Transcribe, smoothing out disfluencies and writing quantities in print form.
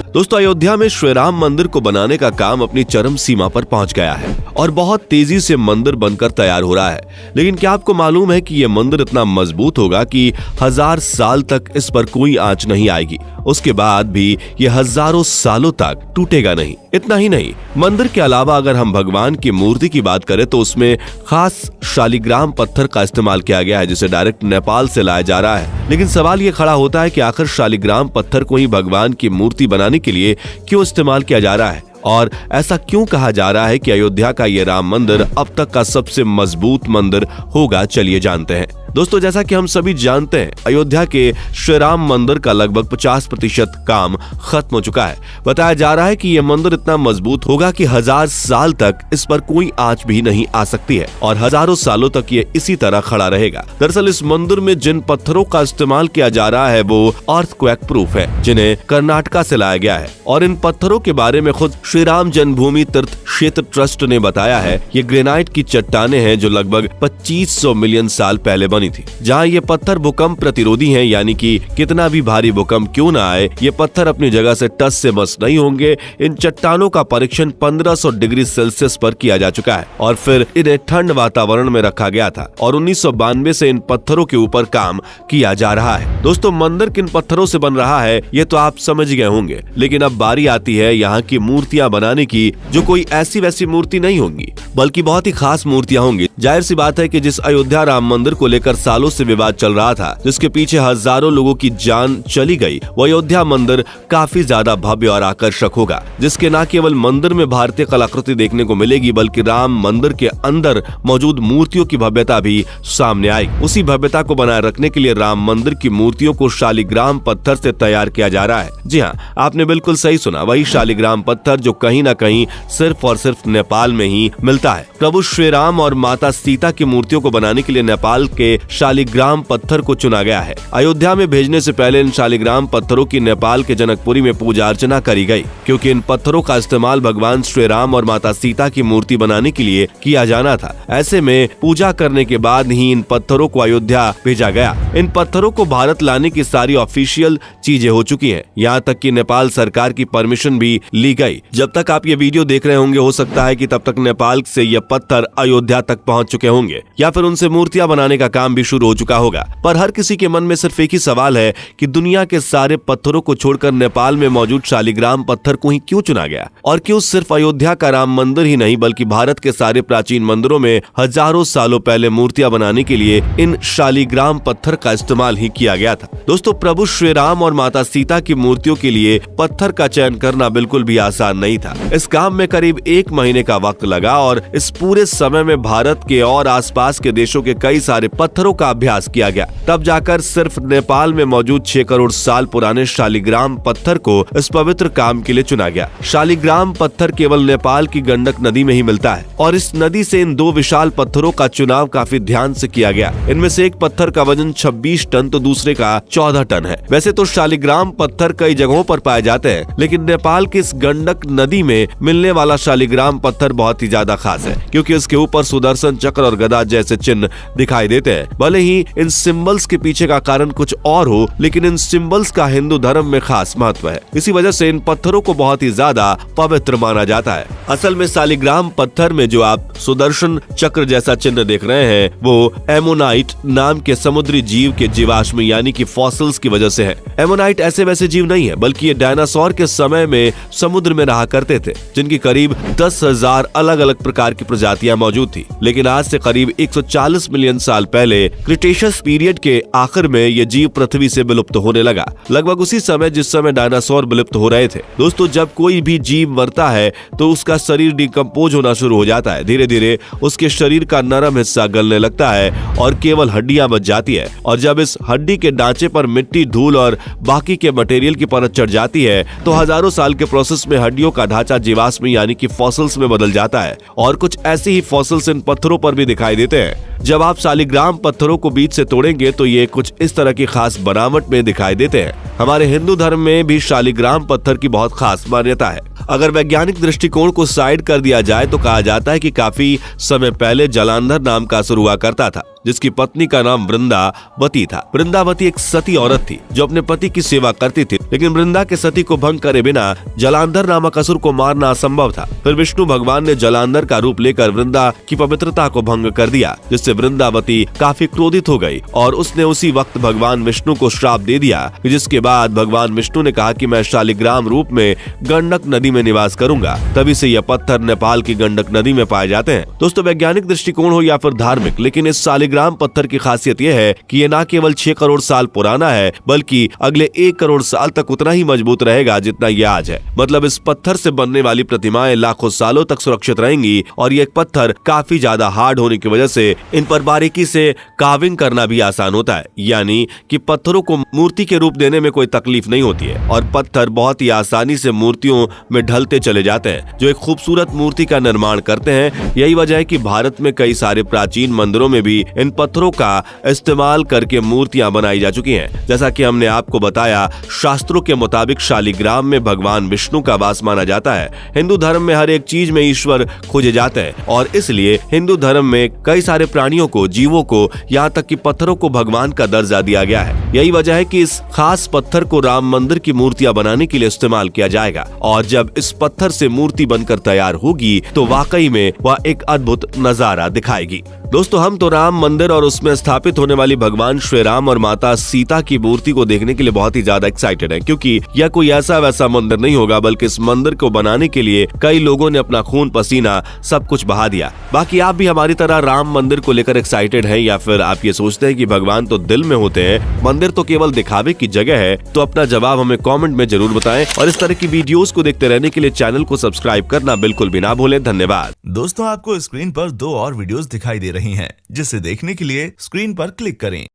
दोस्तों, अयोध्या में श्री राम मंदिर को बनाने का काम अपनी चरम सीमा पर पहुंच गया है और बहुत तेजी से मंदिर बनकर तैयार हो रहा है। लेकिन क्या आपको मालूम है कि यह मंदिर इतना मजबूत होगा कि 1000 साल तक इस पर कोई आंच नहीं आएगी। उसके बाद भी यह हजारों सालों तक टूटेगा नहीं। इतना ही नहीं, मंदिर के अलावा अगर हम भगवान की मूर्ति की बात करें तो उसमें खास शालिग्राम पत्थर का इस्तेमाल किया गया है, जिसे डायरेक्ट नेपाल से लाया जा रहा है। लेकिन सवाल ये खड़ा होता है कि आखिर शालिग्राम पत्थर को ही भगवान की मूर्ति बनाने के लिए क्यों इस्तेमाल किया जा रहा है और ऐसा क्यों कहा जा रहा है कि अयोध्या का ये राम मंदिर अब तक का सबसे मजबूत मंदिर होगा। चलिए जानते हैं। दोस्तों, जैसा कि हम सभी जानते हैं, अयोध्या के श्री राम मंदिर का लगभग 50% काम खत्म हो चुका है। बताया जा रहा है कि यह मंदिर इतना मजबूत होगा कि 1000 साल तक इस पर कोई आंच भी नहीं आ सकती है और हजारों सालों तक ये इसी तरह खड़ा रहेगा। दरअसल इस मंदिर में जिन पत्थरों का इस्तेमाल किया जा रहा है वो अर्थक्वेक प्रूफ है, जिन्हें कर्नाटका से लाया गया है। और इन पत्थरों के बारे में खुद श्री राम जन्मभूमि तीर्थ क्षेत्र ट्रस्ट ने बताया है, ये ग्रेनाइट की चट्टानें हैं जो लगभग 2500 मिलियन साल पहले बनी थी। जहाँ ये पत्थर भूकंप प्रतिरोधी हैं, यानी कि कितना भी भारी भूकंप क्यों ना आए, ये पत्थर अपनी जगह से टस से मस नहीं होंगे। इन चट्टानों का परीक्षण 1500 डिग्री सेल्सियस पर किया जा चुका है और फिर इन्हें ठंड वातावरण में रखा गया था और 1992 से इन पत्थरों के ऊपर काम किया जा रहा है। दोस्तों, मंदिर किन पत्थरों से बन रहा है ये तो आप समझ गए होंगे, लेकिन अब बारी आती है यहाँ की मूर्तियाँ बनाने की, जो कोई ऐसी वैसी मूर्ति नहीं होंगी बल्कि बहुत ही खास मूर्तियाँ होंगी। जाहिर सी बात है कि जिस अयोध्या राम मंदिर को लेकर सालों से विवाद चल रहा था, जिसके पीछे हजारों लोगों की जान चली गई, वो अयोध्या मंदिर काफी ज्यादा भव्य और आकर्षक होगा, जिसके न केवल मंदिर में भारतीय कलाकृति देखने को मिलेगी बल्कि राम मंदिर के अंदर मौजूद मूर्तियों की भव्यता भी सामने आएगी। उसी भव्यता को बनाए रखने के लिए राम मंदिर की मूर्तियों को शालिग्राम पत्थर से तैयार किया जा रहा है। जी हाँ, आपने बिल्कुल सही सुना, वही शालिग्राम पत्थर जो कहीं न कहीं सिर्फ और सिर्फ नेपाल में ही मिलता है। प्रभु श्री राम और माता सीता की मूर्तियों को बनाने के लिए नेपाल के शालिग्राम पत्थर को चुना गया है। अयोध्या में भेजने से पहले इन शालिग्राम पत्थरों की नेपाल के जनकपुरी में पूजा अर्चना करी गई, क्योंकि इन पत्थरों का इस्तेमाल भगवान श्री राम और माता सीता की मूर्ति बनाने के लिए किया जाना था। ऐसे में पूजा करने के बाद ही इन पत्थरों को अयोध्या भेजा गया। इन पत्थरों को भारत लाने की सारी ऑफिशियल चीजें हो चुकी हैं, यहाँ तक कि नेपाल सरकार की परमिशन भी ली गई। जब तक आप ये वीडियो देख रहे होंगे, हो सकता है कि तब तक नेपाल से ये पत्थर अयोध्या तक पहुँच चुके होंगे या फिर उनसे मूर्तियां बनाने का काम भी शुरू हो चुका होगा। पर हर किसी के मन में सिर्फ एक ही सवाल है कि दुनिया के सारे पत्थरों को छोड़कर नेपाल में मौजूद शालिग्राम पत्थर को ही क्यों चुना गया, और क्यों सिर्फ अयोध्या का राम मंदिर ही नहीं बल्कि भारत के सारे प्राचीन मंदिरों में हजारों सालों पहले मूर्तियां बनाने के लिए इन शालिग्राम पत्थर का इस्तेमाल ही किया गया था। दोस्तों, प्रभु श्री राम और माता सीता की मूर्तियों के लिए पत्थर का चयन करना बिल्कुल भी आसान नहीं था। इस काम में करीब 1 महीने का वक्त लगा और इस पूरे समय में भारत के और आसपास के देशों के कई सारे पत्थरों का अभ्यास किया गया। तब जाकर सिर्फ नेपाल में मौजूद 6 करोड़ साल पुराने शालिग्राम पत्थर को इस पवित्र काम के लिए चुना गया। शालिग्राम पत्थर केवल नेपाल की गंडक नदी में ही मिलता है और इस नदी से इन 2 विशाल पत्थरों का चुनाव काफी ध्यान से किया गया। इनमें से एक पत्थर का वजन 26 टन तो दूसरे का 14 टन है। वैसे तो शालिग्राम पत्थर कई जगहों पर पाए जाते हैं, लेकिन नेपाल की इस गंडक नदी में मिलने वाला शालिग्राम पत्थर बहुत ही ज्यादा खास है, क्योंकि इसके ऊपर सुदर्शन चक्र और गदा जैसे चिन्ह दिखाई देते हैं। भले ही इन सिंबल्स के पीछे का कारण कुछ और हो, लेकिन इन सिंबल्स का हिंदू धर्म में खास महत्व है। इसी वजह से इन पत्थरों को बहुत ही ज्यादा पवित्र माना जाता है। असल में शालिग्राम पत्थर में जो आप सुदर्शन चक्र जैसा चिन्ह देख रहे हैं, वो एमोनाइट नाम के समुद्री जीव के जीवाश्म यानी कि फॉसिल्स की वजह से है। एमोनाइट ऐसे वैसे जीव नहीं है, बल्कि ये डायनासोर के समय में समुद्र में रहा करते थे, जिनकी करीब 10,000 अलग अलग प्रकार की प्रजातियां मौजूद थी। लेकिन आज से करीब 140 मिलियन साल पहले क्रिटेशियस पीरियड के आखिर में ये जीव पृथ्वी से विलुप्त होने लगा, लगभग उसी समय जिस समय डायनासोर विलुप्त हो रहे थे। दोस्तों, जब कोई भी जीव मरता है तो उसका शरीर डिकम्पोज होना शुरू हो जाता है। धीरे धीरे उसके शरीर का नरम हिस्सा गलने लगता है और केवल हड्डियां बच जाती है। और जब इस हड्डी के ढांचे पर मिट्टी, धूल और बाकी के मटेरियल की परत चढ़ जाती है तो हजारों साल के प्रोसेस में हड्डियों का ढांचा जीवाश्म यानी कि फॉसिल्स में बदल जाता है। और कुछ ऐसे ही फॉसिल्स इन पत्थरों पर भी दिखाई देते हैं। जब आप शालिग्राम पत्थरों को बीच से तोड़ेंगे तो ये कुछ इस तरह की खास बनावट में दिखाई देते हैं। हमारे हिंदू धर्म में भी शालिग्राम पत्थर की बहुत खास मान्यता है। अगर वैज्ञानिक दृष्टिकोण को साइड कर दिया जाए तो कहा जाता है कि काफी समय पहले जालंधर नाम का असुर हुआ करता था जिसकी पत्नी का नाम वृंदावती था। वृंदावती एक सती औरत थी जो अपने पति की सेवा करती थी, लेकिन वृंदा के सती को भंग करे बिना जलांधर नामक असुर को मारना असंभव था। फिर विष्णु भगवान ने जलांधर का रूप लेकर वृंदा की पवित्रता को भंग कर दिया, जिससे वृंदावती काफी क्रोधित हो गई और उसने उसी वक्त भगवान विष्णु को श्राप दे दिया, जिसके बाद भगवान विष्णु ने कहा कि मैं शालिग्राम रूप में गंडक नदी में निवास करूंगा। तभी से यह पत्थर नेपाल की गंडक नदी में पाए जाते हैं। दोस्तों, वैज्ञानिक दृष्टिकोण हो या फिर धार्मिक, लेकिन इस शालिग्राम पत्थर की खासियत यह है कि ये न केवल 6 करोड़ साल पुराना है, बल्कि अगले 1 करोड़ साल तक उतना ही मजबूत रहेगा जितना ये आज है। मतलब इस पत्थर से बनने वाली प्रतिमाएं लाखों सालों तक सुरक्षित रहेंगी और ये पत्थर काफी ज्यादा हार्ड होने की वजह से इन पर बारीकी से कार्विंग करना भी आसान होता है, यानी कि पत्थरों को मूर्ति के रूप देने में कोई तकलीफ नहीं होती है और पत्थर बहुत ही आसानी से मूर्तियों में ढलते चले जाते हैं, जो एक खूबसूरत मूर्ति का निर्माण करते हैं। यही वजह है कि भारत में कई सारे प्राचीन मंदिरों में भी इन पत्थरों का इस्तेमाल करके मूर्तियां बनाई जा चुकी हैं। जैसा कि हमने आपको बताया, शास्त्रों के मुताबिक शालिग्राम में भगवान विष्णु का वास माना जाता है। हिंदू धर्म में हर एक चीज में ईश्वर खोजे जाते हैं और इसलिए हिंदू धर्म में कई सारे प्राणियों को, जीवों को, यहाँ तक कि पत्थरों को भगवान का दर्जा दिया गया है। यही वजह है कि इस खास पत्थर को राम मंदिर की मूर्तियां बनाने के लिए इस्तेमाल किया जाएगा और जब इस पत्थर से मूर्ति बनकर तैयार होगी तो वाकई में वह एक अद्भुत नजारा दिखाएगी। दोस्तों, हम तो राम मंदिर और उसमें स्थापित होने वाली भगवान श्री राम और माता सीता की मूर्ति को देखने के लिए बहुत ही ज्यादा एक्साइटेड हैं, क्योंकि यह कोई ऐसा वैसा मंदिर नहीं होगा, बल्कि इस मंदिर को बनाने के लिए कई लोगों ने अपना खून पसीना सब कुछ बहा दिया। बाकी आप भी हमारी तरह राम मंदिर को लेकर एक्साइटेड हैं या फिर आप ये सोचते हैं कि भगवान तो दिल में होते हैं, मंदिर तो केवल दिखावे की जगह है? तो अपना जवाब हमें कॉमेंट में जरूर बताएं और इस तरह की वीडियोस को देखते रहने के लिए चैनल को सब्सक्राइब करना बिल्कुल भी ना भूलें। धन्यवाद। दोस्तों, आपको स्क्रीन पर 2 और वीडियोस दिखाई दे रही हैं, जिसे देखने के लिए स्क्रीन पर क्लिक करें।